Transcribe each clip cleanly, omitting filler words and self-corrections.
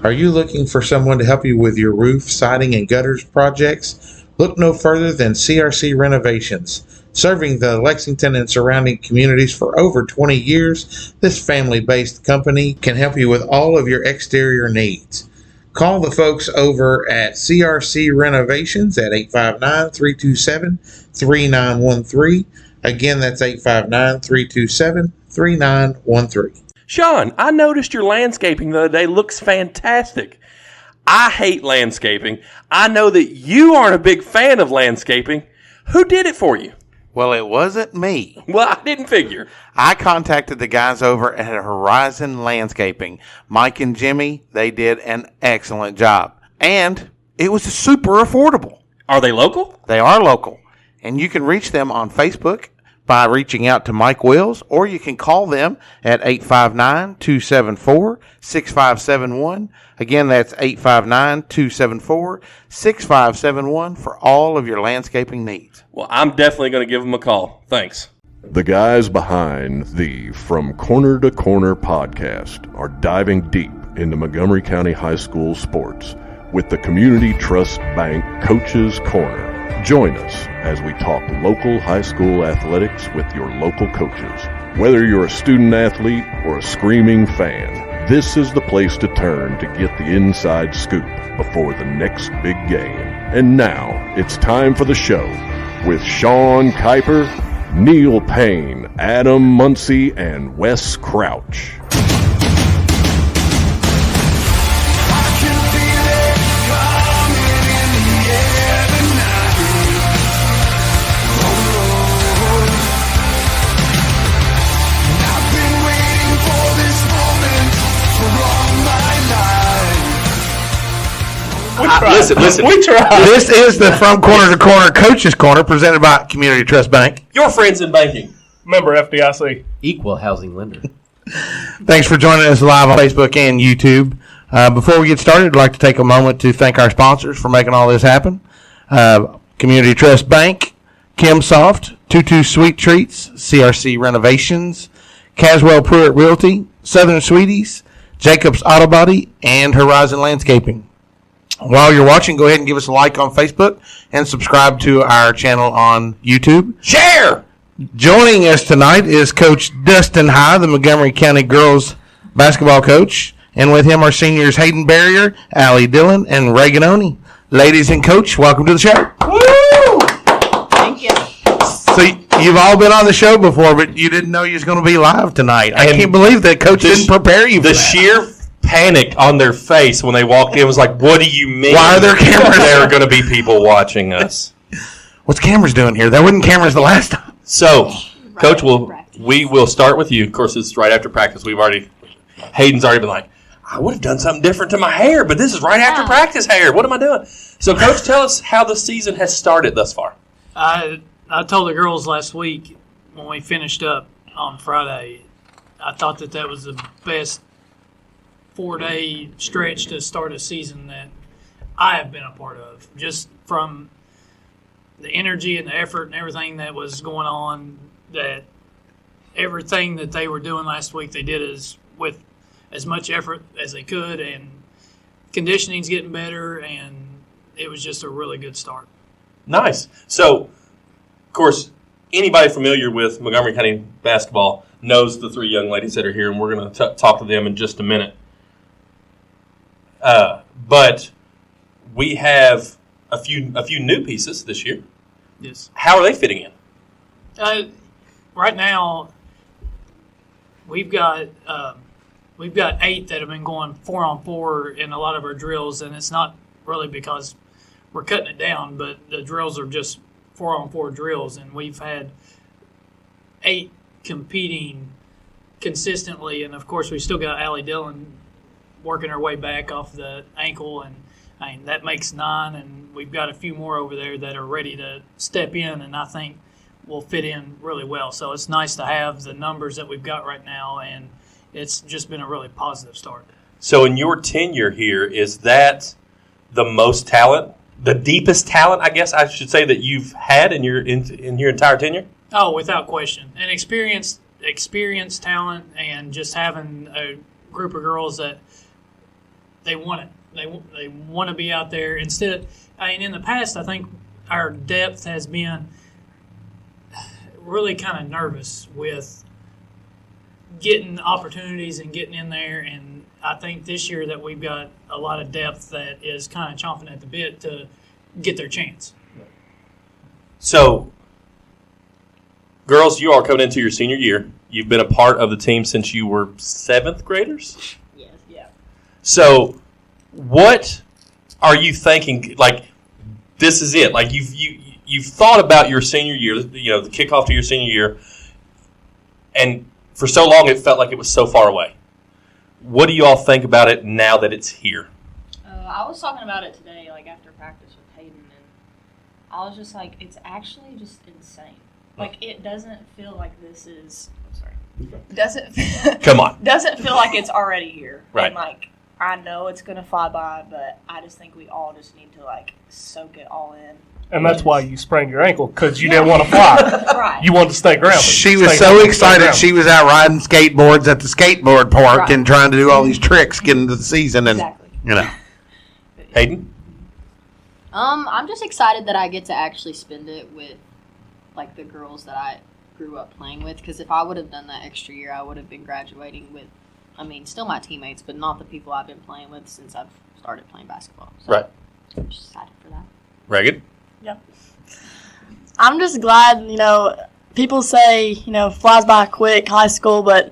Are you looking for someone to help you with your roof, siding, and gutters projects? Look no further than CRC Renovations. Serving the Lexington and surrounding communities for over 20 years, this family-based company can help you with all of your exterior needs. Call the folks over at CRC Renovations at 859-327-3913. Again, that's 859-327-3913. Sean, I noticed your landscaping the other day looks fantastic. I hate landscaping. I know that you aren't a big fan of landscaping. Who did it for you? Well, it wasn't me. Well, I didn't figure. I contacted the guys over at Horizon Landscaping. Mike and Jimmy, they did an excellent job. And it was super affordable. Are they local? They are local. And you can reach them on Facebook by reaching out to Mike Wills, or you can call them at 859-274-6571. Again, that's 859-274-6571 for all of your landscaping needs. Well, I'm definitely going to give them a call. Thanks. The guys behind the From Corner to Corner podcast are diving deep into Montgomery County High School sports with the Community Trust Bank Coaches Corner. Join us as we talk local high school athletics with your local coaches. Whether you're a student athlete or a screaming fan, this is the place to turn to get the inside scoop before the next big game. And now it's time for the show with Sean Kiper, Neil Payne, Adam Muncy, and Wes Crouch. Listen. We tried. This is the From Corner to Corner Coaches Corner presented by Community Trust Bank. Your friends in banking. Member FDIC. Equal housing lender. Thanks for joining us live on Facebook and YouTube. Before we get started, I'd like to take a moment to thank our sponsors for making all this happen. Community Trust Bank, Kimsoft, 22 Sweet Treats, CRC Renovations, Caswell Pruitt Realty, Southern Sweeties, Jacobs Auto Body, and Horizon Landscaping. While you're watching, go ahead and give us a like on Facebook and subscribe to our channel on YouTube. Share! Joining us tonight is Coach Dustin High, the Montgomery County girls basketball coach. And with him are seniors Hayden Barrier, Allie Dillon, and Reaghan Oney. Ladies and Coach, welcome to the show. Woo! Thank you. So you've all been on the show before, but you didn't know you was going to be live tonight. I can't believe that Coach didn't prepare you for that. The sheer panic on their face when they walked in was like, what do you mean? Why are there cameras? There are going to be people watching us. What's cameras doing here? There wasn't cameras the last time. So, Coach, we will start with you. Of course, it's right after practice. Hayden's already been like, I would have done something different to my hair, but this is right after practice hair. What am I doing? So, Coach, tell us how the season has started thus far. I told the girls last week when we finished up on Friday, I thought that was the best 4-day stretch to start a season that I have been a part of. Just from the energy and the effort and everything that was going on, that everything that they were doing last week, they did with as much effort as they could, and conditioning's getting better, and it was just a really good start. Nice. So, of course, anybody familiar with Montgomery County basketball knows the three young ladies that are here, and we're going to talk to them in just a minute. But we have a few new pieces this year. Yes. How are they fitting in? Right now, we've got 8 that have been going 4-on-4 in a lot of our drills, and it's not really because we're cutting it down, but the drills are just 4-on-4 drills, and we've had 8 competing consistently, and of course we still got Allie Dillon working her way back off the ankle, and that makes 9, and we've got a few more over there that are ready to step in, and I think will fit in really well. So it's nice to have the numbers that we've got right now, and it's just been a really positive start. So in your tenure here, is that the most talent, the deepest talent, I guess I should say, that you've had in your entire tenure? Oh, without question. And experienced talent, and just having a group of girls that they want it. They want to be out there instead. In the past, I think our depth has been really kind of nervous with getting opportunities and getting in there. And I think this year that we've got a lot of depth that is kind of chomping at the bit to get their chance. So, girls, you are coming into your senior year. You've been a part of the team since you were 7th graders? Yes. Yeah. So, what are you thinking? Like, this is it. Like, you've thought about your senior year, the kickoff to your senior year, and for so long it felt like it was so far away. What do you all think about it now that it's here? I was talking about it today, like after practice with Hayden, and I was just like, it's actually just insane. Like, it doesn't feel like this is. Come on. Doesn't feel like it's already here. Right. And like, I know it's gonna fly by, but I just think we all just need to like soak it all in. And that's why you sprained your ankle, because you didn't want to fly. Right. You wanted to stay grounded. She was so excited. She was out riding skateboards at the skateboard park Right. and trying to do all these tricks getting into the season. And, Exactly. Hayden? I'm just excited that I get to actually spend it with, like, the girls that I grew up playing with. Because if I would have done that extra year, I would have been graduating with, still my teammates, but not the people I've been playing with since I've started playing basketball. So Right. I'm just excited for that. Reaghan? Yep. I'm just glad, people say, flies by quick, high school, but,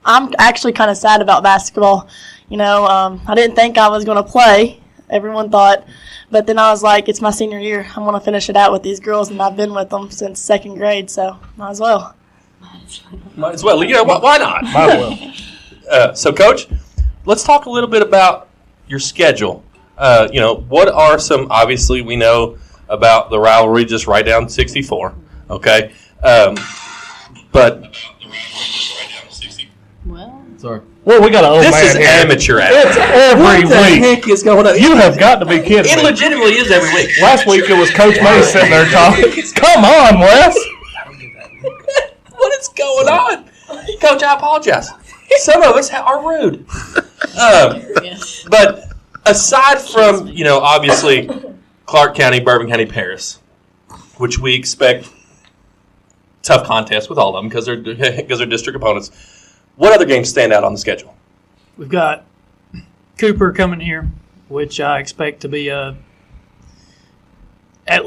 I'm actually kind of sad about basketball. I didn't think I was going to play. Everyone thought. But then I was like, it's my senior year. I want to finish it out with these girls, and I've been with them since 2nd grade, so might as well. Might as well. Why not? Might as well. So, Coach, let's talk a little bit about your schedule. What are some, obviously, we know about the rivalry just right down 64, okay? But Well, sorry. Well, we got an old This man is here. amateur hour. It's every What the week. heck is going on? You have got to be kidding It me. legitimately is every week. Last week it was Coach May sitting there talking. Come on, Wes. What is going on? Coach, I apologize. Some of us are rude. But aside from, obviously Clark County, Bourbon County, Paris, which we expect tough contests with all of them because they're district opponents, what other games stand out on the schedule? We've got Kiper coming here, which I expect to be at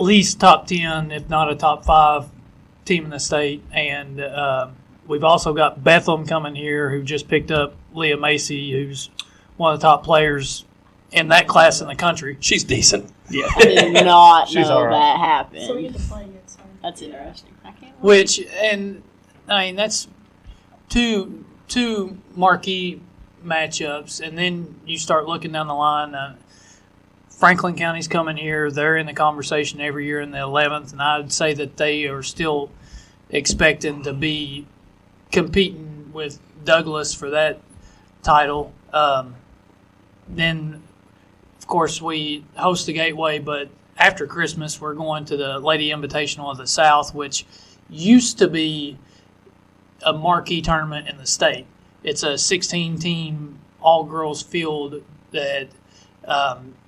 least top 10, if not a top 5 team in the state. And we've also got Bethlehem coming here, who just picked up Leah Macy, who's one of the top players in that class in the country. She's decent. Yeah. I did not She's know all right. that happened. So we get to play against them. That's interesting. I can't wait. That's two marquee matchups, and then you start looking down the line. Franklin County's coming here. They're in the conversation every year in the 11th, and I'd say that they are still expecting to be competing with Douglas for that title. Then, of course, we host the Gateway, but after Christmas, we're going to the Lady Invitational of the South, which used to be a marquee tournament in the state. It's a 16-team all-girls field that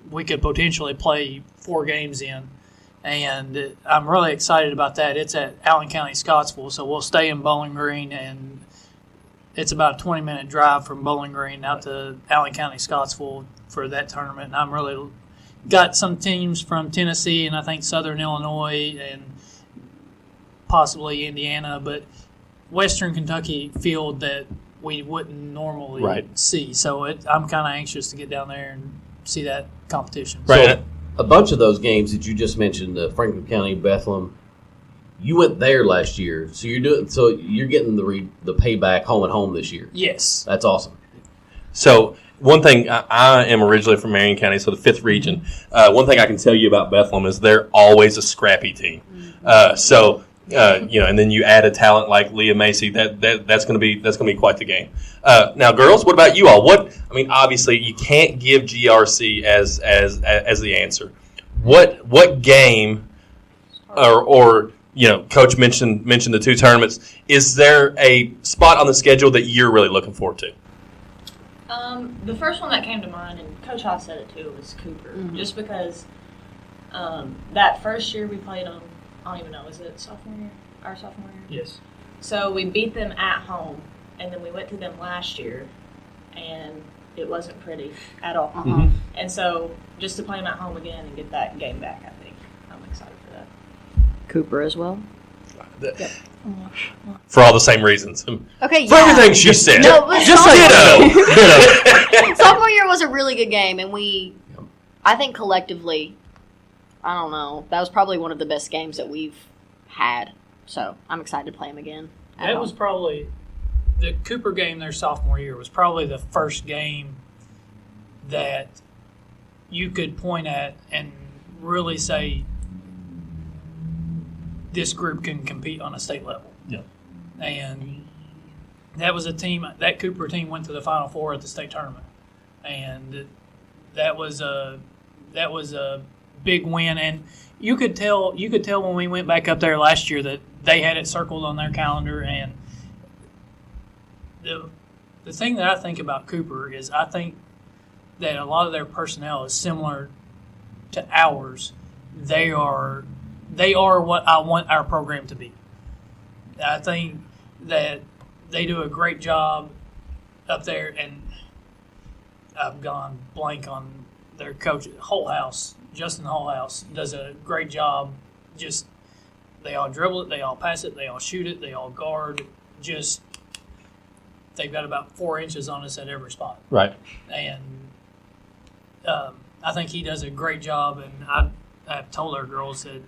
we could potentially play 4 games in, and I'm really excited about that. It's at Allen County, Scottsville, so we'll stay in Bowling Green, and it's about a 20-minute drive from Bowling Green out to Allen County, Scottsville for that tournament. And I'm really got some teams from Tennessee and I think Southern Illinois and possibly Indiana, but Western Kentucky field that we wouldn't normally see. So I'm kind of anxious to get down there and see that competition. Right. So, a bunch of those games that you just mentioned, Franklin County, Bethlehem, you went there last year, so you're getting the payback home and home this year. Yes. That's awesome. So one thing, I am originally from Marion County, so the 5th region. One thing I can tell you about Bethlehem is they're always a scrappy team. And then you add a talent like Leah Macy, that's going to be quite the game. Now, girls, what about you all? Obviously, you can't give GRC as the answer. What game, or Coach mentioned the 2 tournaments. Is there a spot on the schedule that you're really looking forward to? The first one that came to mind, and Coach Haas said it too, was Cooper. Mm-hmm. Just because that first year we played them, I don't even know, is it sophomore year? Our sophomore year? Yes. So we beat them at home, and then we went to them last year, and it wasn't pretty at all. Uh-huh. And so just to play them at home again and get that game back, I think I'm excited for that. Cooper as well. For all the same reasons. Okay, For everything she said. No, but Just say ditto. sophomore year was a really good game, and I think collectively, I don't know, that was probably one of the best games that we've had. So I'm excited to play them again. That was probably the Cooper game their sophomore year was probably the first game that you could point at and really say this group can compete on a state level. Yeah. And that was a team, that Cooper team went to the Final Four at the state tournament. And that was a big win. And you could tell when we went back up there last year that they had it circled on their calendar. And the thing that I think about Cooper is I think that a lot of their personnel is similar to ours. They are what I want our program to be. I think that they do a great job up there, and I've gone blank on their coach. Justin Holthouse does a great job. Just they all dribble it, they all pass it, they all shoot it, they all guard. Just they've got about 4 inches on us at every spot. Right. And I think he does a great job, and I've told our girls that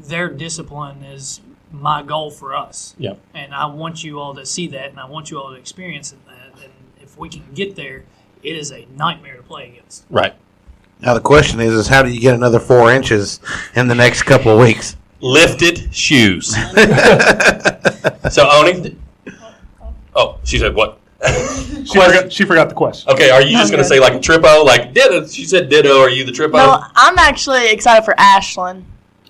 their discipline is my goal for us. Yeah. And I want you all to see that, and I want you all to experience that. And if we can get there, it is a nightmare to play against. Right. Now the question is how do you get another 4 inches in the next couple of weeks? Lifted shoes. So, Oney. Oh, she said what? She forgot the question. Okay, are you just going to say like Trippo? Like ditto? She said ditto. Are you the Trippo? No, I'm actually excited for Ashland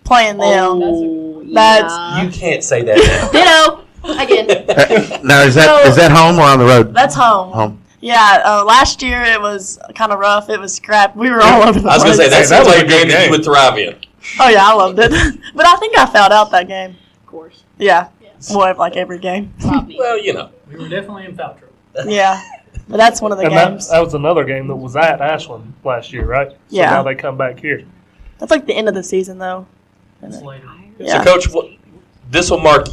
playing them. That's You can't say that now. Ditto again. Now is that home or on the road? That's home. Home. Yeah, last year it was kind of rough. It was scrap. We were all over the place. I was going to say, that sounds like a game that you would thrive in. Oh, yeah, I loved it. But I think I fouled out that game. Of course. Yeah. More of like every game. Well, you know. We were definitely in foul trouble. Yeah. But that's one of the And games. that was another game that was at Ashland last year, right? So Yeah. now they come back here. That's like the end of the season, though. It's later. Yeah. So, Coach, this will mark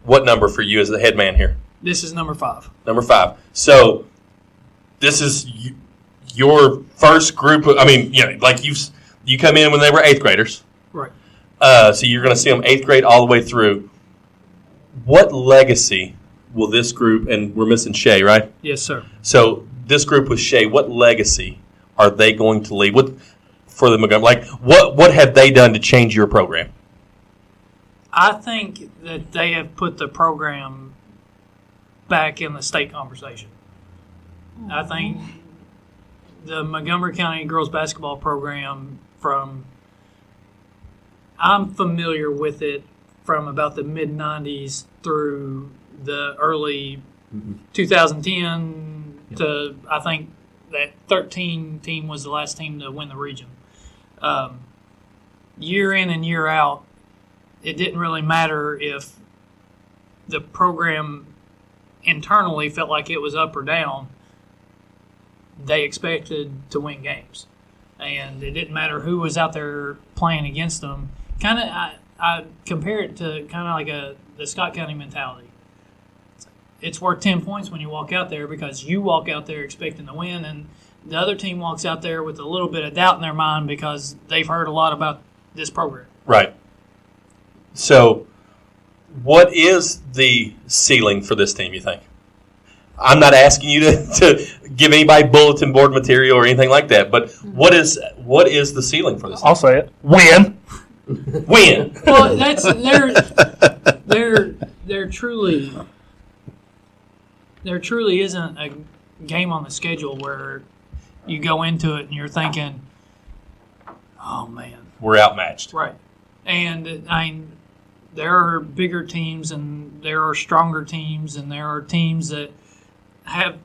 what number for you as the head man here? This is number 5. Number 5. So, this is your first group of, like you come in when they were 8th graders. Right. So you're going to see them 8th grade all the way through. What legacy will this group, and we're missing Shay, right? Yes, sir. So this group with Shay, what legacy are they going to leave for the Montgomery? Like, what have they done to change your program? I think that they have put the program back in the state conversation. I think the Montgomery County girls basketball program I'm familiar with it from about the mid-90s through the early 2010 to, I think, that 13 team was the last team to win the region. Year in and year out, it didn't really matter if the program internally felt like it was up or down. They expected to win games. And it didn't matter who was out there playing against them. Kind of, I compare it to kind of like the Scott County mentality. It's worth 10 points when you walk out there because you walk out there expecting to win, and the other team walks out there with a little bit of doubt in their mind because they've heard a lot about this program. Right. So, what is the ceiling for this team, you think? I'm not asking you to give anybody bulletin board material or anything like that, but what is the ceiling for this team? I'll say it. Win. Win. Well, there truly isn't a game on the schedule where you go into it and you're thinking, oh man, we're outmatched. Right. And there are bigger teams and there are stronger teams and there are teams that have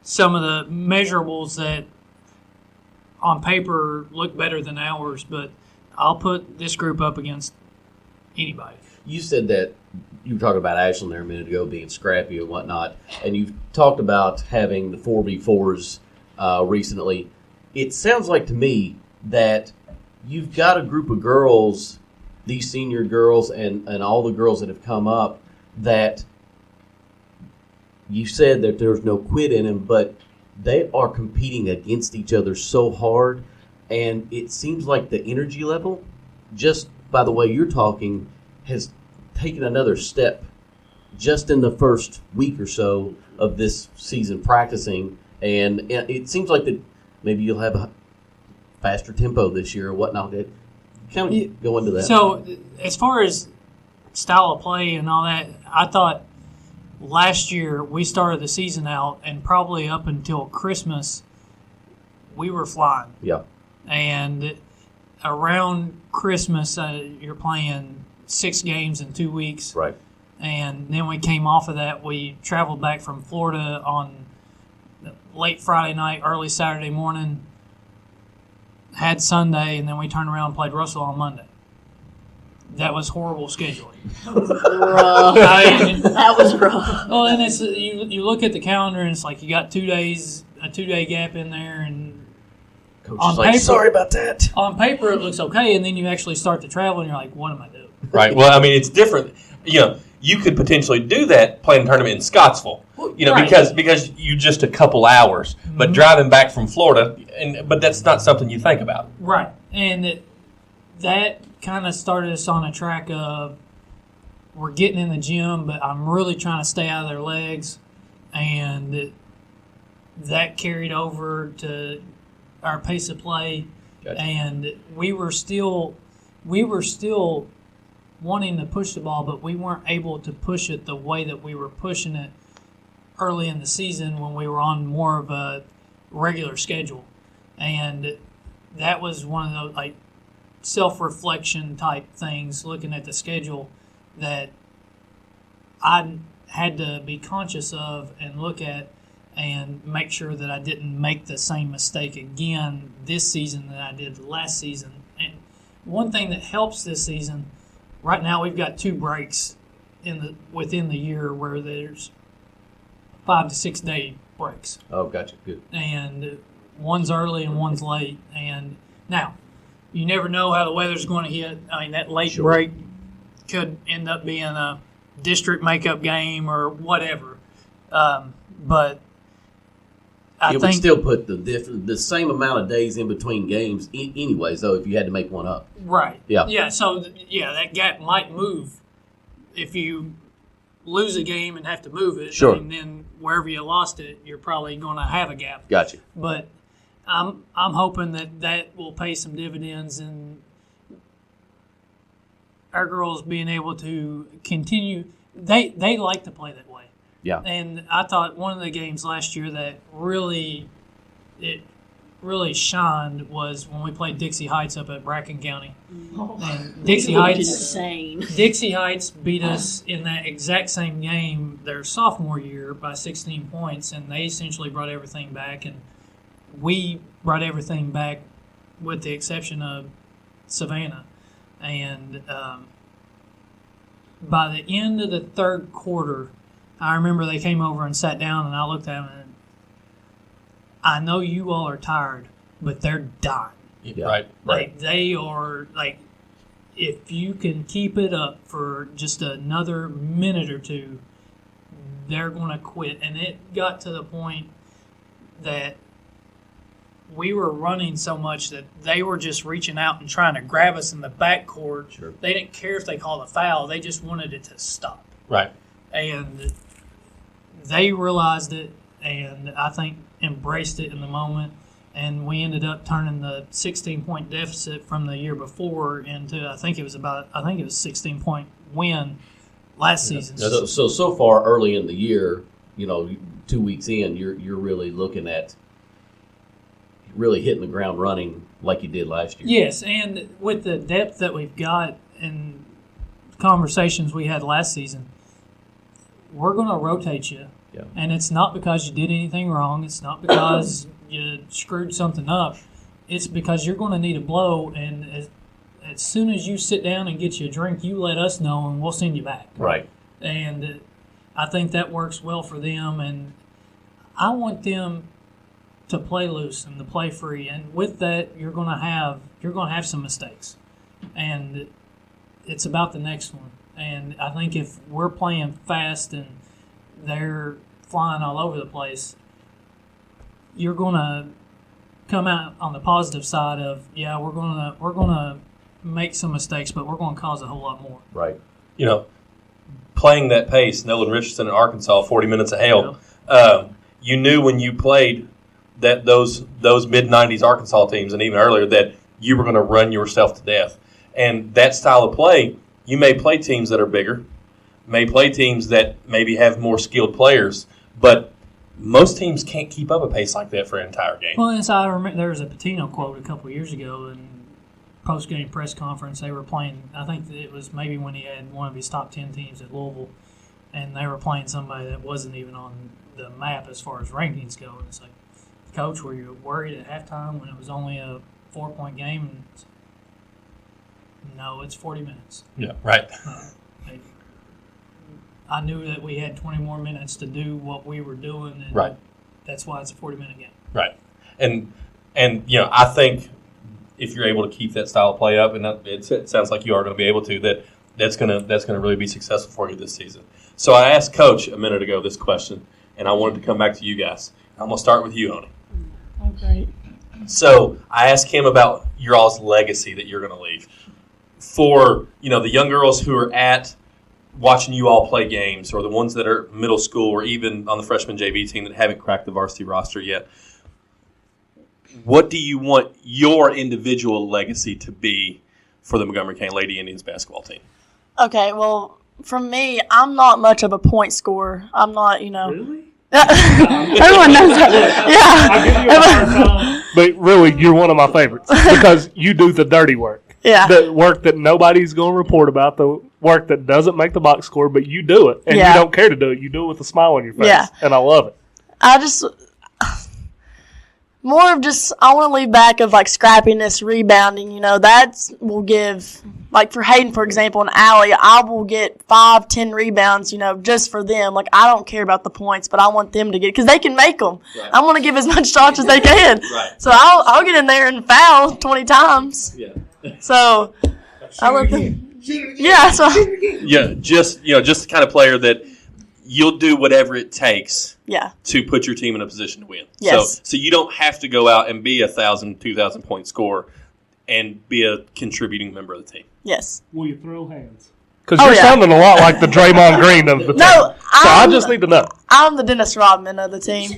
some of the measurables that on paper look better than ours, but I'll put this group up against anybody. You said that you were talking about Ashland there a minute ago being scrappy and whatnot, and you've talked about having the 4v4s recently. It sounds like to me that you've got a group of girls, these senior girls and all the girls that have come up, that you said that there's no quit in them, but they are competing against each other so hard, and it seems like the energy level, just by the way you're talking, has taken another step just in the first week or so of this season practicing, and it seems like that maybe you'll have a faster tempo this year or whatnot. Kind of go into that. So as far as style of play and all that, I thought last year we started the season out, and probably up until Christmas we were flying. Yeah. And around Christmas you're playing 6 games in 2 weeks. Right. And then we came off of that. We traveled back from Florida on late Friday night, early Saturday morning, had Sunday, and then we turned around and played Russell on Monday. That was horrible scheduling. Rough. That was rough. Well, and it's you look at the calendar and it's like you got 2 days, a 2-day gap in there, and Coach on is like, paper, sorry about that. On paper, it looks okay, and then you actually start to travel, and you're like, what am I doing? Right. Well, I mean, it's different. You know, you could potentially do that playing a tournament in Scottsville. You know, Right. because you just a couple hours, but driving back from Florida, but that's not something you think about. Right. And that kind of started us on a track of we're getting in the gym, but I'm really trying to stay out of their legs, and that carried over to our pace of play. Gotcha. And we were still wanting to push the ball, but we weren't able to push it the way that we were pushing it early in the season when we were on more of a regular schedule. And that was one of those like self-reflection type things, looking at the schedule, that I had to be conscious of and look at and make sure that I didn't make the same mistake again this season that I did last season. And one thing that helps this season, right now we've got 2 breaks within the year where there's 5 to 6 day breaks. Oh, gotcha. Good. And one's early and one's late. And now, you never know how the weather's going to hit. I mean, that late break could end up being a district makeup game or whatever. But I It would think still put the same amount of days in between games anyways, though, if you had to make one up. right. Yeah. Yeah. So that gap might move if you lose a game and have to move it. Sure. And then wherever you lost it, you're probably going to have a gap. Gotcha. But I'm hoping that will pay some dividends in our girls being able to continue. They like to play that way. Yeah. And I thought one of the games last year that really shined was when we played Dixie Heights up at Bracken County. And Dixie Heights beat us in that exact same game their sophomore year by 16 points, and they essentially brought everything back, and we brought everything back with the exception of Savannah. And by the end of the third quarter, I remember they came over and sat down, and I looked at them and I know you all are tired, but they're dying. Yeah. Right. Like, they are, like, if you can keep it up for just another minute or two, they're going to quit. And it got to the point that we were running so much that they were just reaching out and trying to grab us in the backcourt. Sure. They didn't care if they called a foul. They just wanted it to stop. Right. And they realized it, and I think embraced it in the moment. And we ended up turning the 16-point deficit from the year before into, I think it was 16-point win last season. So far early in the year, 2 weeks in, you're really looking at really hitting the ground running like you did last year. Yes, and with the depth that we've got and conversations we had last season, we're going to rotate you Yeah. And it's not because you did anything wrong. It's not because you screwed something up. It's because you're going to need a blow, and as soon as you sit down and get you a drink, you let us know, and we'll send you back. Right. And I think that works well for them, and I want them to play loose and to play free. And with that, you're going to have some mistakes, and it's about the next one. And I think if we're playing fast and they're flying all over the place, you're going to come out on the positive side of, yeah, we're gonna make some mistakes, but we're going to cause a whole lot more. Right. Playing that pace, Nolan Richardson in Arkansas, 40 minutes of hell. You knew when you played that those mid-90s Arkansas teams and even earlier that you were going to run yourself to death. And that style of play, you may play teams that are bigger, may play teams that maybe have more skilled players, but most teams can't keep up a pace like that for an entire game. Well, and I remember there was a Patino quote a couple of years ago in post-game press conference. They were playing, I think it was maybe when he had one of his top 10 teams at Louisville, and they were playing somebody that wasn't even on the map as far as rankings go. And it's like, Coach, were you worried at halftime when it was only a 4-point game? And no, it's 40 minutes. Yeah, right. I knew that we had 20 more minutes to do what we were doing, and right. That's why it's a 40-minute game. Right. And I think if you're able to keep that style of play up, and it sounds like you are going to be able to, that's going to really be successful for you this season. So I asked Coach a minute ago this question, and I wanted to come back to you guys. I'm going to start with you, Oney. Oh, great. So I asked him about your all's legacy that you're going to leave for the young girls who are at watching you all play games, or the ones that are middle school or even on the freshman JV team that haven't cracked the varsity roster yet. What do you want your individual legacy to be for the Montgomery County Lady Indians basketball team? Okay, well, for me, I'm not much of a point scorer. I'm not, Really? Everyone knows that. I'll give you a hard time. But really, you're one of my favorites because you do the dirty work. Yeah. The work that nobody's going to report about, the work that doesn't make the box score, but you do it. And you don't care to do it. You do it with a smile on your face. Yeah. And I love it. I want to leave back of scrappiness, rebounding, that will give, for Hayden, for example, and Allie, I will get 5-10 rebounds, just for them. I don't care about the points, but I want them to get, because they can make them. Right. I want to give as much shots as they can. Right. So I'll get in there and foul 20 times. Yeah. So I let them. Yeah. So yeah, just the kind of player that you'll do whatever it takes. Yeah. To put your team in a position to win. Yes. So you don't have to go out and be 1,000, 2,000 point scorer and be a contributing member of the team. Yes. Will you throw hands? Because you're sounding a lot like the Draymond Green of the team. No, I just need to know. I'm the Dennis Rodman of the team.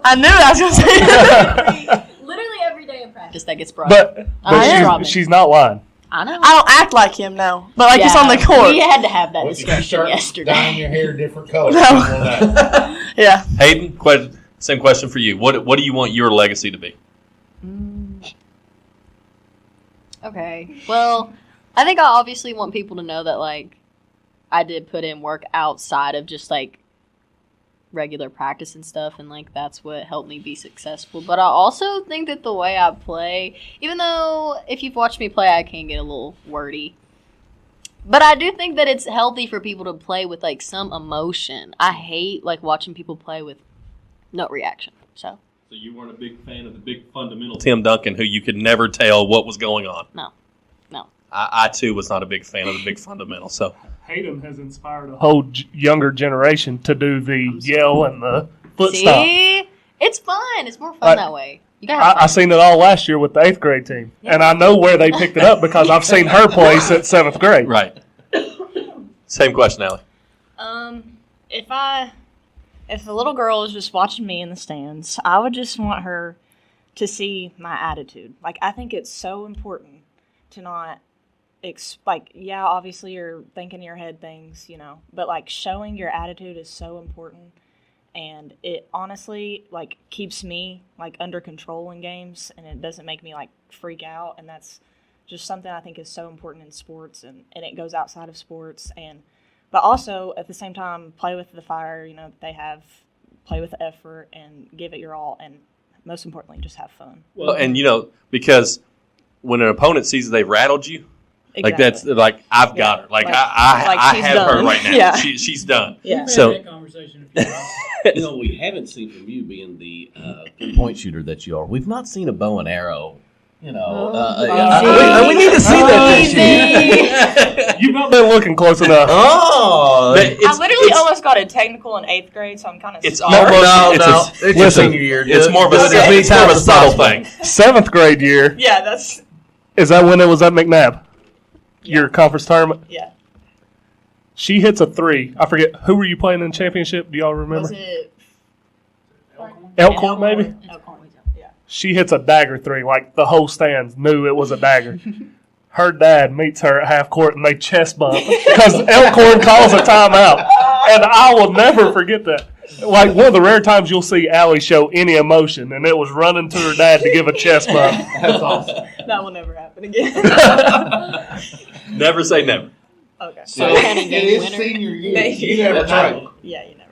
I knew I was going to say. Literally every day in practice that gets brought up. But she's not lying. I know. I don't act like him, no. But it's on the court. We had to have that discussion yesterday. Dyeing your hair different colors. No. Yeah. Hayden, same question for you. What do you want your legacy to be? Okay. Well, I think I obviously want people to know that I did put in work outside of just regular practice and stuff, and that's what helped me be successful. But I also think that the way I play, even though if you've watched me play I can get a little wordy, but I do think that it's healthy for people to play with some emotion. I hate watching people play with no reaction. So you weren't a big fan of the big fundamental Tim Duncan, who you could never tell what was going on. No. I too was not a big fan of the big fundamental. So Hayden has inspired a whole younger generation to do the yell and the foot stomp. See? It's fun. It's more fun that way. You gotta have fun. I seen it all last year with the 8th grade team. Yeah. And I know where they picked it up because I've seen her play since 7th grade. Right. Same question, Allie. If the little girl is just watching me in the stands, I would just want her to see my attitude. I think it's so important to not obviously you're thinking in your head things, but showing your attitude is so important, and it honestly keeps me under control in games, and it doesn't make me freak out, and that's just something I think is so important in sports, and it goes outside of sports, but also at the same time play with the fire they have play with effort and give it your all, and most importantly, just have fun. Well, and because when an opponent sees they've rattled you, like that's like I've got her. Like I have done. her right now. Yeah. She's done. Yeah. So that conversation if you want. We haven't seen from you being the point shooter that you are. We've not seen a bow and arrow. We need to see that this year. You've not been looking close enough. Oh, I literally almost got a technical in 8th grade, so I'm kind of. It's almost it's your senior year. It's more of a subtle thing. 7th grade year. Yeah, that's. Is that when it was at McNabb? Your conference tournament? Yeah. She hits a 3. I forget. Who were you playing in the championship? Do y'all remember? Was it Elkhorn, maybe? Elkhorn, yeah. She hits a dagger 3. Like, the whole stands knew it was a dagger. Her dad meets her at half court, and they chest bump because Elkhorn calls a timeout. And I will never forget that. Like, one of the rare times you'll see Allie show any emotion, and it was running to her dad to give a chest bump. That's awesome. That will never happen again. Never say never. Okay. So It is senior year. You never try. Yeah, you never.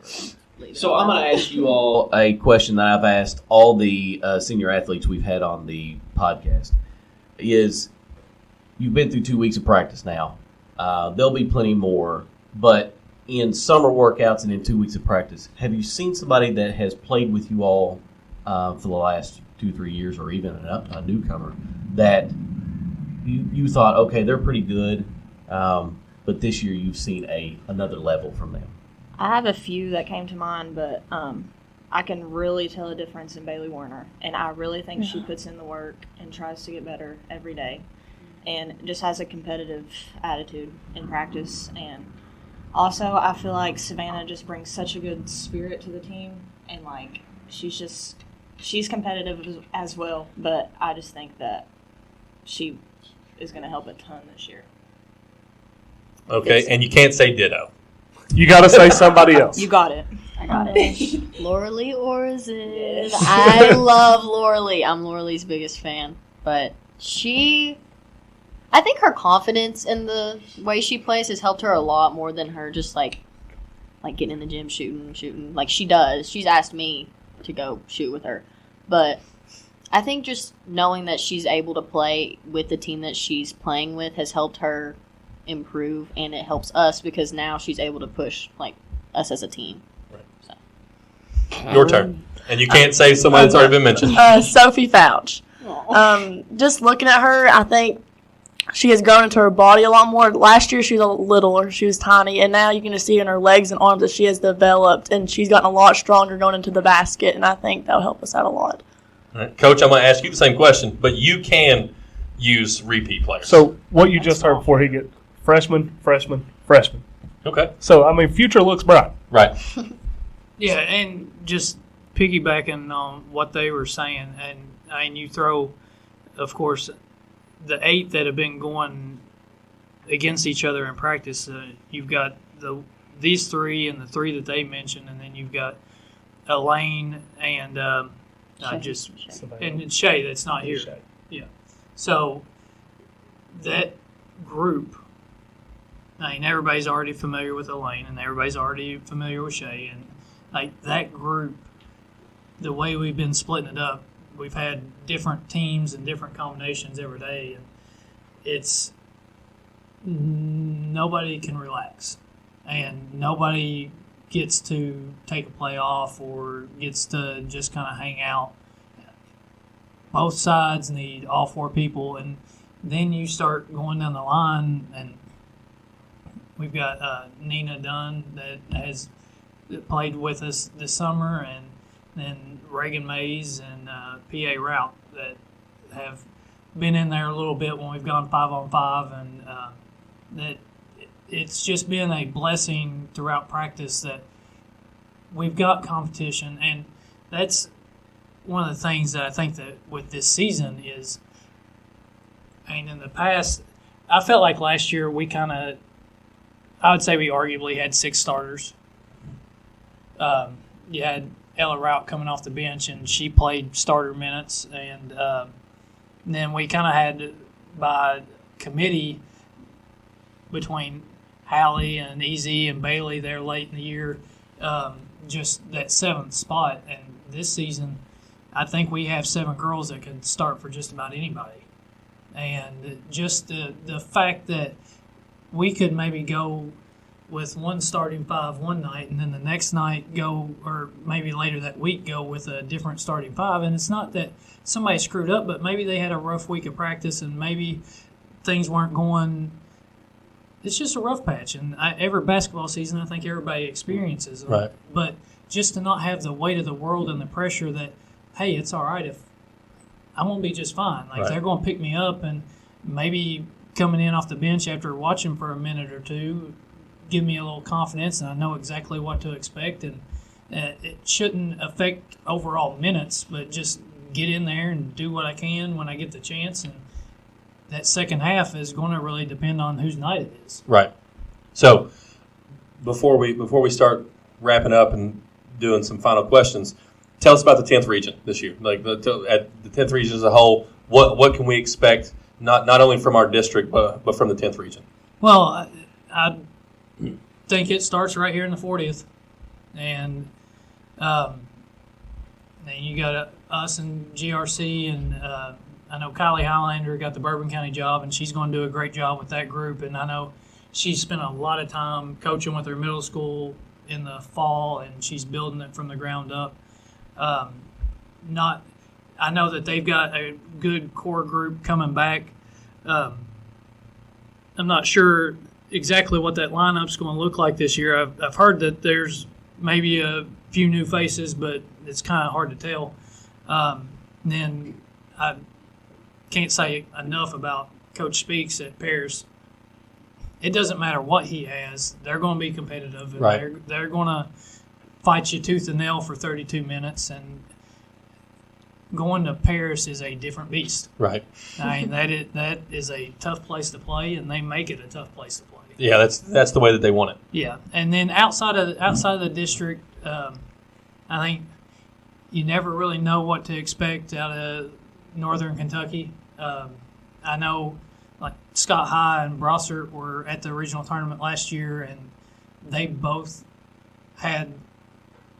So I'm going to ask you all a question that I've asked all the senior athletes we've had on the podcast. Is you've been through 2 weeks of practice now. There'll be plenty more, but in summer workouts and in 2 weeks of practice, have you seen somebody that has played with you all for the last 2-3 years, or even a newcomer that you thought, okay, they're pretty good, but this year you've seen another level from them? I have a few that came to mind, but I can really tell a difference in Bailey Warner, and I really think she puts in the work and tries to get better every day, and just has a competitive attitude in practice. And also, I feel like Savannah just brings such a good spirit to the team, and like she's competitive as well. But I just think that she is going to help a ton this year. Okay, and you can't say ditto. You got to say somebody else. You got it. I got it. Laura Lee Orzes. I love Laura Lee. I'm Laura Lee's biggest fan. But I think her confidence in the way she plays has helped her a lot more than her just like getting in the gym, shooting. Like she does. She's asked me to go shoot with her. But I think just knowing that she's able to play with the team that she's playing with has helped her improve, and it helps us because now she's able to push like us as a team. Your turn. And you can't say somebody that's already been mentioned. Sophie Fouch. Just looking at her, I think she has grown into her body a lot more. Last year she was a littler, she was tiny, and now you can just see in her legs and arms that she has developed, and she's gotten a lot stronger going into the basket, and I think that'll help us out a lot. All right. Coach, I'm going to ask you the same question, but you can use repeat players. So what you just heard before he get freshman. Okay. So, I mean, future looks bright. Right. Yeah, and just piggybacking on what they were saying, and you throw, of course, the 8 that have been going against each other in practice. You've got these 3 and the 3 that they mentioned, and then you've got Elaine and and Shay that's not here. Shay. Yeah, so that group. I mean, everybody's already familiar with Elaine, and everybody's already familiar with Shay, and like that group, the way we've been splitting it up, we've had different teams and different combinations every day, and it's nobody can relax, and nobody gets to take a play off or gets to just kind of hang out. Both sides need all 4 people, and then you start going down the line, and we've got Nina Dunn that has played with us this summer, and then Reagan Mays and P.A. Rout that have been in there a little bit when we've gone 5-on-5, and that it's just been a blessing throughout practice that we've got competition, and that's one of the things that I think that with this season is, and in the past, I felt like last year we I would say we arguably had 6 starters. You had Ella Rout coming off the bench, and she played starter minutes. And then we kind of had, by committee, between Hallie and Easy and Bailey there late in the year, just that 7th spot. And this season, I think we have 7 girls that could start for just about anybody. And just the fact that we could maybe go with one starting 5 one night and then the next night go, or maybe later that week go with a different starting 5. And it's not that somebody screwed up, but maybe they had a rough week of practice and maybe things weren't going. It's just a rough patch. And every basketball season, I think everybody experiences them. Right. But just to not have the weight of the world and the pressure that, hey, it's all right if I'm going to be just fine. Like, they're going to pick me up, and maybe coming in off the bench after watching for a minute or two give me a little confidence, and I know exactly what to expect. And it shouldn't affect overall minutes, but just get in there and do what I can when I get the chance. And that second half is going to really depend on whose night it is. Right. So before we start wrapping up and doing some final questions, tell us about the 10th region this year. Like the 10th region as a whole, what can we expect not only from our district but from the 10th region? Well, I think it starts right here in the 40th, and then you got us and GRC, and I know Kylie Highlander got the Bourbon County job, and she's going to do a great job with that group. And I know she's spent a lot of time coaching with her middle school in the fall, and she's building it from the ground up. I know that they've got a good core group coming back. I'm not sure exactly what that lineup's going to look like this year. I've heard that there's maybe a few new faces, but it's kind of hard to tell. Then I can't say enough about Coach Speaks at Paris. It doesn't matter what he has; they're going to be competitive, and right. they're going to fight you tooth and nail for 32 minutes. And going to Paris is a different beast. Right. I mean, that is a tough place to play, and they make it a tough place to play. Yeah, that's the way that they want it. Yeah, and then outside of the district, I think you never really know what to expect out of Northern Kentucky. I know, like, Scott High and Brossart were at the regional tournament last year, and they both had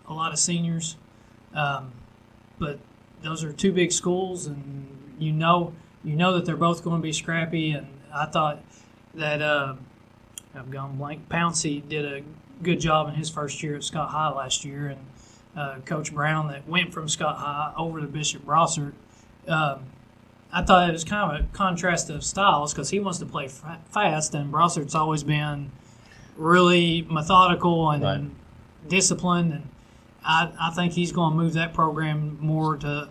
a lot of seniors. But those are two big schools, and you know that they're both going to be scrappy. And I thought that I've gone blank. Pouncey did a good job in his first year at Scott High last year, and Coach Brown that went from Scott High over to Bishop Brossart. I thought it was kind of a contrast of styles because he wants to play fast, and Brossart's always been really methodical and disciplined. And I think he's going to move that program more to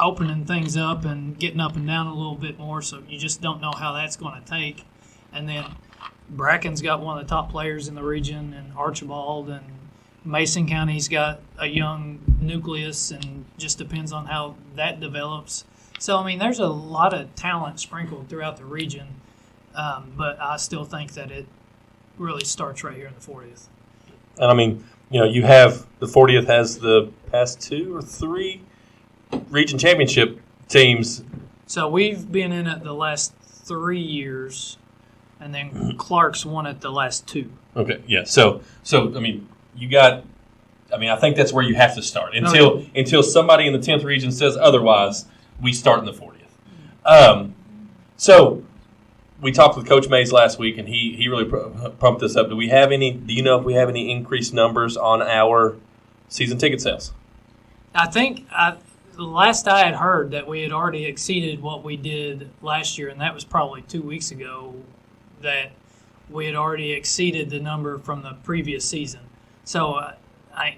opening things up and getting up and down a little bit more, so you just don't know how that's going to take. And then Bracken's got one of the top players in the region, and Archibald, and Mason County's got a young nucleus, and just depends on how that develops. So, I mean, there's a lot of talent sprinkled throughout the region, but I still think that it really starts right here in the 40th. And, I mean, you have the 40th has the past 2 or 3 region championship teams. So we've been in it the last 3 years, and then Clark's won it the last 2. Okay, yeah. So I mean, I think that's where you have to start until somebody in the 10th region says otherwise. We start in the 40th. So we talked with Coach Mays last week, and he really pumped this up. Do you know if we have any increased numbers on our season ticket sales? I think the last I had heard that we had already exceeded what we did last year, and that was probably 2 weeks ago, that we had already exceeded the number from the previous season. So I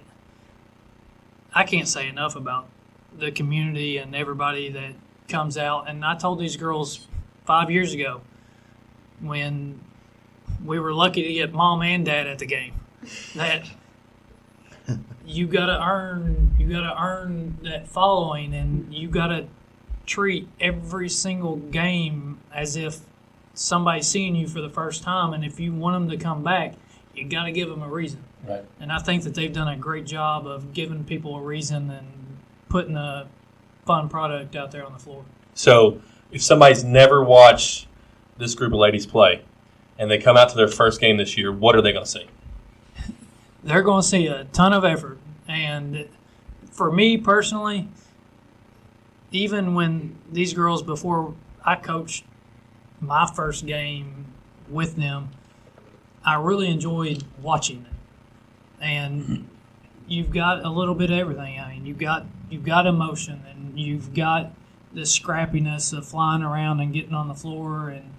can't say enough about the community and everybody that comes out. And I told these girls 5 years ago, when we were lucky to get mom and dad at the game, that you gotta earn that following, and you gotta treat every single game as if somebody's seeing you for the first time. And if you want them to come back, you gotta give them a reason. Right. And I think that they've done a great job of giving people a reason and putting a fun product out there on the floor. So if somebody's never watched this group of ladies play and they come out to their first game this year, what are they going to see? they're going to see a ton of effort. And for me personally, even when these girls, before I coached my first game with them, I really enjoyed watching it. And you've got a little bit of everything. I mean, you've got emotion, and you've got the scrappiness of flying around and getting on the floor, and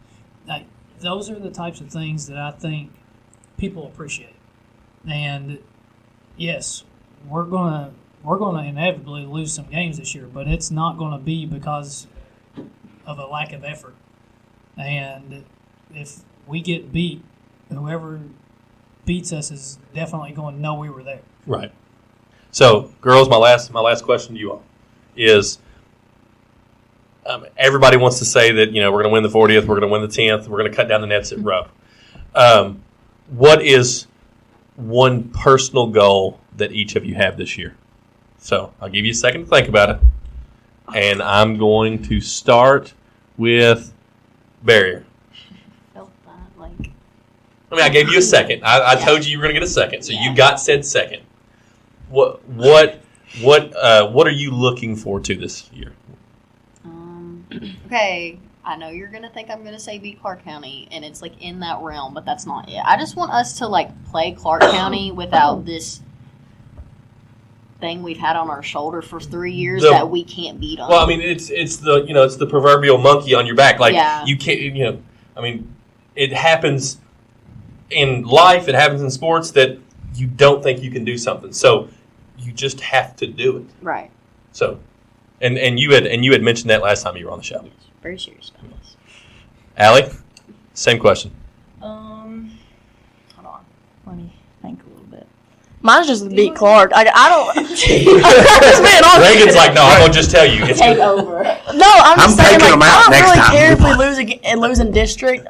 those are the types of things that I think people appreciate. And yes, we're gonna inevitably lose some games this year, but it's not going to be because of a lack of effort. And if we get beat, whoever beats us is definitely going to know we were there. Right. So, girls, my last question to you all is, everybody wants to say that, we're going to win the 40th, we're going to win the 10th, we're going to cut down the nets at Rupp. What is one personal goal that each of you have this year? So, I'll give you a second to think about it. And I'm going to start with Barrier. I gave you a second. I told you were going to get a second, so you got said second. What are you looking forward to this year? Okay, I know you're going to think I'm going to say beat Clark County, and it's like in that realm, but that's not it. I just want us to play Clark County without this thing we've had on our shoulder for 3 years that we can't beat on. Well, it's the proverbial monkey on your back. You can't, it happens in life, it happens in sports that you don't think you can do something. So you just have to do it. Right. So and you had mentioned that last time you were on the show. Yes, very serious about this. Allie, same question. Hold on. Let me think a little bit. Mine's just to beat Clark. I don't. Reagan's like, no, I'm gonna just tell you. It's Take over. No, I'm just saying. taking them out I don't next really time. care if we lose in district,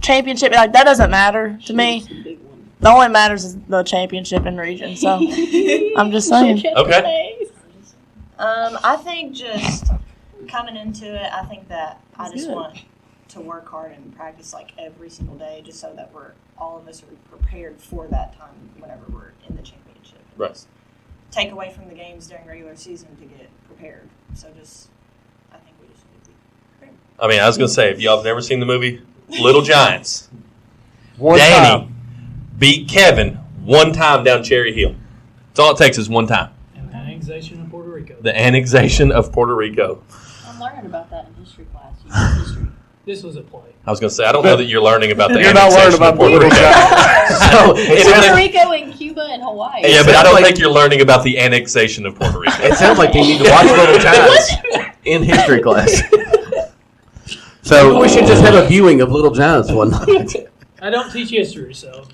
championship. That doesn't matter to me. The only matters is the championship in region. So I'm just saying. Okay. I think just coming into it, I think that I just want to work hard and practice every single day, just so that we're all of us are prepared for that time whenever we're in the championship. Right. Just take away from the games during regular season to get prepared. So I think we just need to be prepared. I was gonna say, if y'all have never seen the movie Little Giants, One Danny time. beat Kevin one time down Cherry Hill. That's all it takes is one time. And the annexation of Puerto Rico. The annexation of Puerto Rico. I'm learning about that in history class. History. This was a play. I was going to say, I don't know that you're learning about the You're not annexation learning about of Puerto Rico. Puerto Rico and Cuba and Hawaii. Yeah, but I don't think you're learning about the annexation of Puerto Rico. It sounds like they need to watch Little Giants in history class. So we should just have a viewing of Little Giants one night. I don't teach history, so.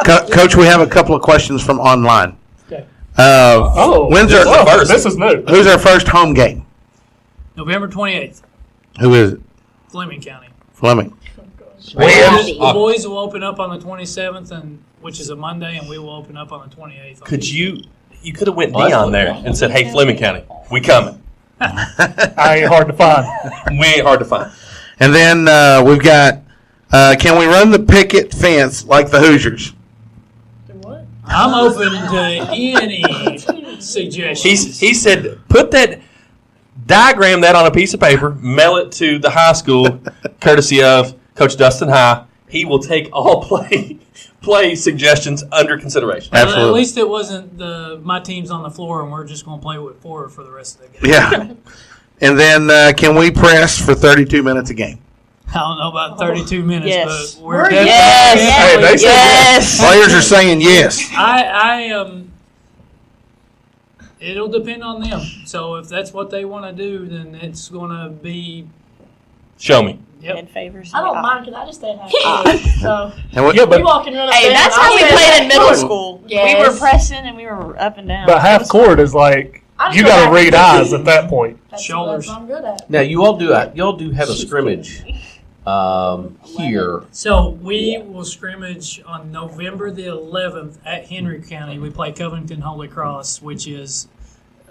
Coach, we have a couple of questions from online. Okay. When's our This is new. Who's our first home game? November 28th, Who is it? Fleming County. Fleming. The boys will open up on the 27th, which is a Monday, and we will open up on the 28th. Could you could have went Dion there and said, hey, Fleming County, we coming. I ain't hard to find. We ain't hard to find. And then we've got, can we run the picket fence like the Hoosiers? I'm open to any suggestions. He said, diagram that on a piece of paper, mail it to the high school, courtesy of Coach Dustin High. He will take all play suggestions under consideration. Absolutely. At least it wasn't my team's on the floor and we're just going to play with 4 for the rest of the game. Yeah. And then can we press for 32 minutes a game? I don't know about 32 minutes, Yes. but we're Yes. Yes. Players are saying yes. It'll depend on them. So if that's what they want to do, then it's going to be. Show me. Yep. Favors. I don't mind because I just stayed half so And what, we walk and run up there. that's how we played in middle school. Yes. We were pressing and we were up and down. But half court is like, you got to read eyes at that point. Shoulders. That's what I'm good at. Now you all do have a scrimmage here. So we will scrimmage on November the 11th at Henry County. We play Covington Holy Cross, which is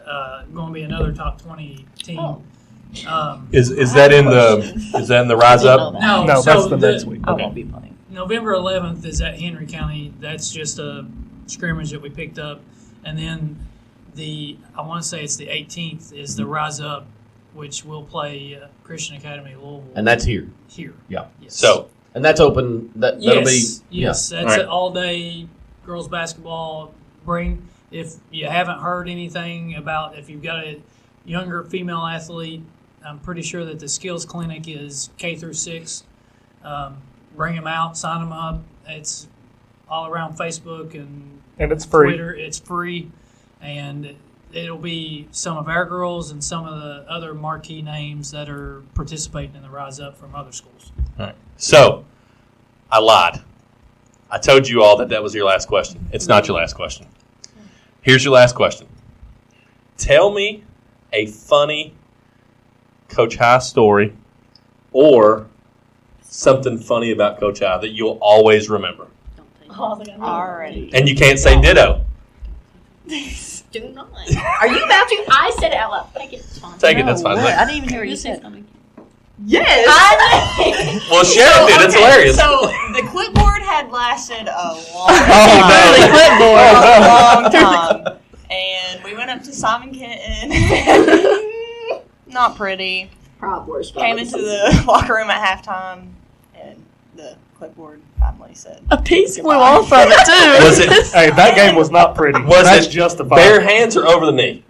going to be another top 20 team. Oh. Is that in the Rise Up? No, No, so that's the next week. I won't be playing. November 11th is at Henry County. That's just a scrimmage that we picked up, and then I want to say it's the 18th is the Rise Up, which will play Christian Academy Louisville. And that's here. Here. Yeah. Yes. So, and that's open. That'll be. Yes, yeah. that's an all-day girls basketball. If you haven't heard anything about, if you've got a younger female athlete, I'm pretty sure that the skills clinic is K through 6. Bring them out, sign them up. It's all around Facebook and it's free. Twitter. It's free, and it'll be some of our girls and some of the other marquee names that are participating in the Rise Up from other schools. All right. So, I lied. I told you all that was your last question. It's not your last question. Here's your last question. Tell me a funny Coach High story or something funny about Coach High that you'll always remember. Already. And you can't say ditto. Do not. Are you about to? I said it out loud. Take it. It's fine. Take it, that's fine. What? I didn't even hear what you said. Yes. Well, Sharon did. It's hilarious. So the clipboard had lasted a long time. And we went up to Simon Kenton. Not pretty. Came into the locker room at halftime, and the clipboard finally said a piece flew off of it too. Was it? Hey, that game was not pretty. That's justified. Bare hands or over the knee?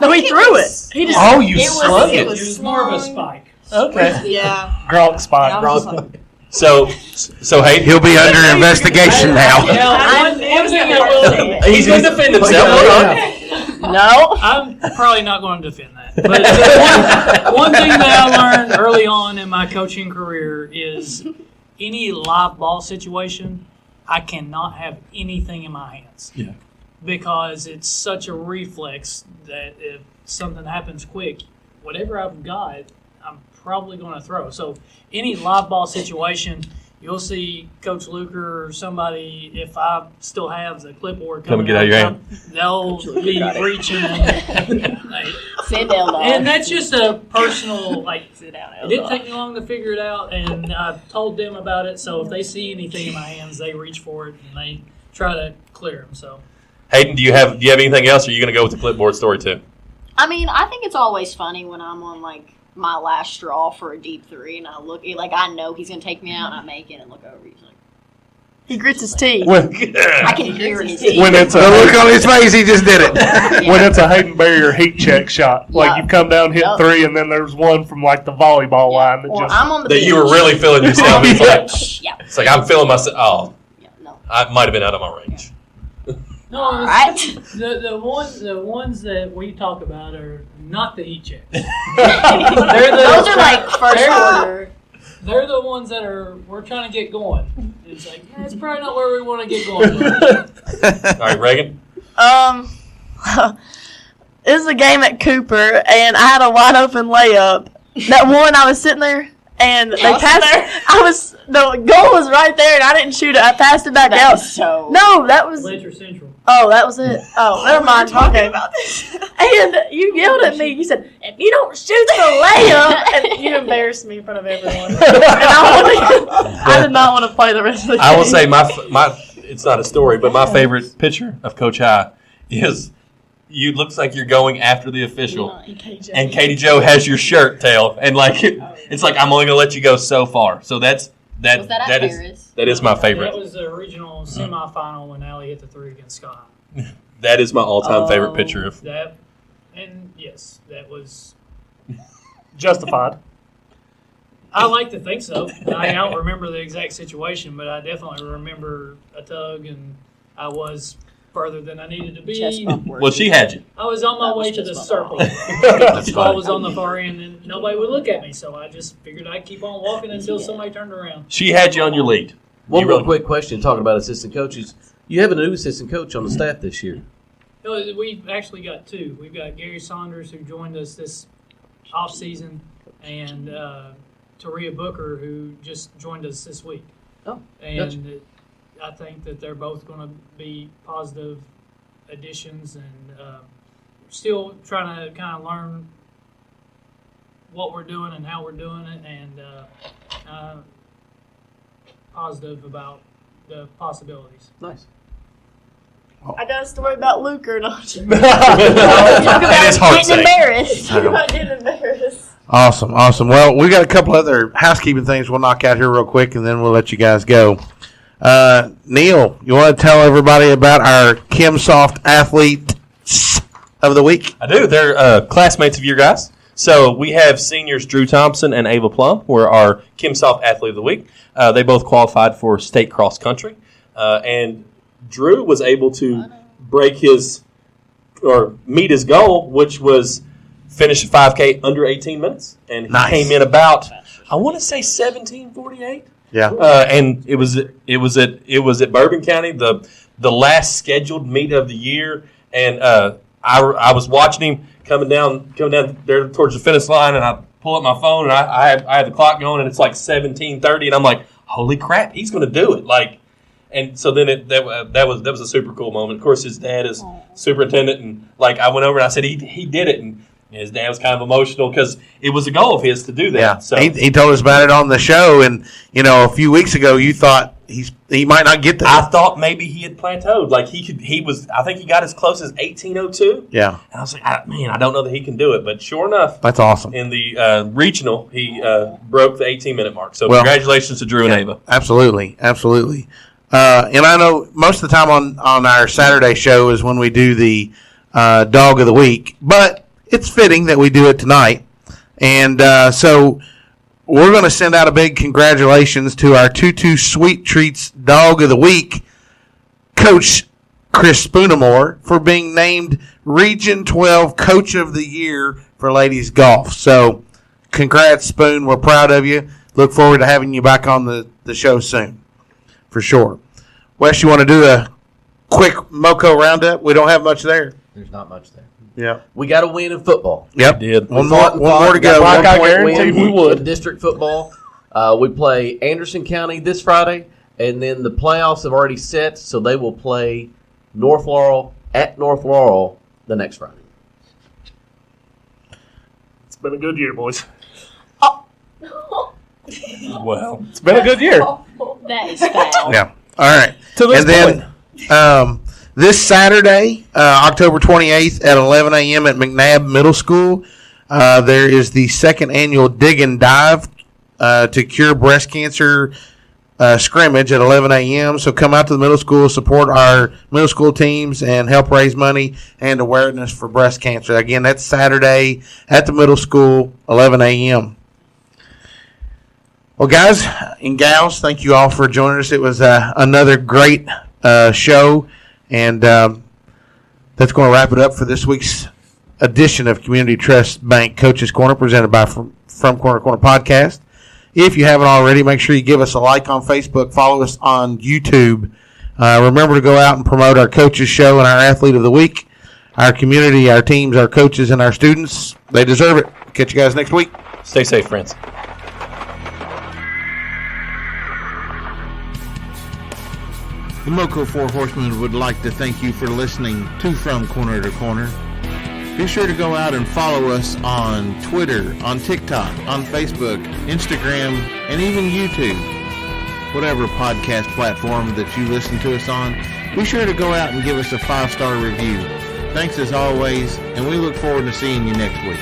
No, he threw it. He just. Oh, you slung it. It was more of a spike. Okay. Yeah. Gronk spike. So hey, He'll be under investigation now. He's going to defend himself. No. I'm probably not going to defend that. But one thing that I learned early on in my coaching career is any live ball situation, I cannot have anything in my hands. Yeah. Because it's such a reflex that if something happens quick, whatever I've got, I'm probably going to throw. So any live ball situation, you'll see Coach Luker or somebody, if I still have the clipboard Come and get out of your hand. They'll be reaching. Sit down, dog. And that's just a personal, sit down. It didn't take me long to figure it out, and I've told them about it. So if they see anything in my hands, they reach for it and they try to clear them. So, Hayden, do you have anything else, or are you going to go with the clipboard story too? I mean, I think it's always funny when I'm on my last straw for a deep three, and I look I know he's gonna take me out, and I make it and look over. He's like, he grits his teeth. I can hear his teeth. When it's the look on his face, he just did it. When it's a Hayden Barrier heat check shot, you come down, hit three, and then there's one from the volleyball line that or just I'm on the that bench. you were really feeling yourself. It's like, Yeah. it's like I'm feeling myself. Oh, Yeah, no. I might have been out of my range. no, All right. the ones that we talk about are not the heat checks. Those are first order. They're the ones that we're trying to get going. It's it's probably not where we want to get going. All right, Reagan. It was a game at Cooper, and I had a wide open layup. That one, I was sitting there, and they passed. The goal was right there, and I didn't shoot it. I passed it back out. No, that was. Later Central. Oh, that was it. Oh, never mind. talking about this. And you yelled at me. You said, "If you don't shoot the layup," and you embarrassed me in front of everyone. And I did not want to play the rest of the game. I will say my it's not a story, but my favorite picture of Coach High is you looks like you're going after the official, and Katie Jo has your shirt tail, and it's like I'm only gonna let you go so far. So that is my favorite. That was the original semifinal when Allie hit the three against Scott. That is my all-time favorite picture of that. And yes, that was justified. I like to think so. I don't remember the exact situation, but I definitely remember a tug, and I was further than I needed to be. Well, she had you. I was on my way to the circle. That's The ball was on the far end, and nobody would look at me, so I just figured I'd keep on walking until somebody turned around. She had you on your lead. One more quick question, talking about assistant coaches. You have a new assistant coach on the staff this year. No, we've actually got two. We've got Gary Saunders, who joined us this off-season, and Taria Booker, who just joined us this week. Oh, and gotcha. I think that they're both going to be positive additions, and still trying to kind of learn what we're doing and how we're doing it, and positive about the possibilities. Nice. I got a story about Luke or not. And it's hard to Getting say. embarrassed. About getting embarrassed. Awesome. Well, we got a couple other housekeeping things we'll knock out here real quick, and then we'll let you guys go. Neil, you want to tell everybody about our KimSoft Athletes of the Week? I do. They're classmates of your guys. So we have seniors Drew Thompson and Ava Plum, who are our KimSoft Athlete of the Week. They both qualified for state cross country. And Drew was able to meet his goal, which was finish a 5K under 18 minutes. And he came in about, I want to say 17:48. Yeah. And it was at Bourbon County, the last scheduled meet of the year. And I was watching him coming down there towards the finish line, and I pull up my phone, and I had the clock going, and it's like 17:30, and I'm like, holy crap, he's going to do it! Like, and so then that was a super cool moment. Of course, his dad is superintendent, and like I went over and I said he did it, and his dad was kind of emotional because it was a goal of his to do that. Yeah. So He told us about it on the show, and a few weeks ago you thought he might not get there. I thought maybe he had plateaued. Like I think he got as close as 18:02. Yeah. And I was like, I don't know that he can do it. But sure enough, That's awesome. in the regional, he broke the 18-minute mark. So congratulations to Drew and Ava. Absolutely. And I know most of the time on our Saturday show is when we do the Dog of the Week, but it's fitting that we do it tonight. And so we're going to send out a big congratulations to our Tutu Sweet Treats Dog of the Week, Coach Chris Spoonamore, for being named Region 12 Coach of the Year for ladies golf. So congrats, Spoon. We're proud of you. Look forward to having you back on the show soon, for sure. Wes, you want to do a quick Moco roundup? We don't have much there. There's not much there. Yeah. We got a win in football. Yep. Did. One more to go. Like I 1 point guaranteed win we would. in district football. We play Anderson County this Friday, and then the playoffs have already set, so they will play North Laurel at North Laurel the next Friday. It's been a good year, boys. Well, It's been a good year. That is foul. Yeah. All right. To this And then this Saturday, October 28th at 11 a.m. at McNabb Middle School, there is the second annual Dig and Dive to Cure Breast Cancer scrimmage at 11 a.m. So come out to the middle school, support our middle school teams, and help raise money and awareness for breast cancer. Again, that's Saturday at the middle school, 11 a.m. Well, guys and gals, thank you all for joining us. It was another great show, and that's going to wrap it up for this week's edition of Community Trust Bank Coach's Corner, presented by From Corner2Corner podcast. If you haven't already, make sure you give us a like on Facebook, follow us on YouTube. Remember to go out and promote our coaches show and our athlete of the week. Our community, our teams, our coaches, and our students, they deserve it. Catch you guys next week. stay safe, friends. The Moco Four Horsemen would like to thank you for listening to From Corner to Corner. Be sure to go out and follow us on Twitter, on TikTok, on Facebook, Instagram, and even YouTube. Whatever podcast platform that you listen to us on, be sure to go out and give us a 5-star review. Thanks as always, and we look forward to seeing you next week.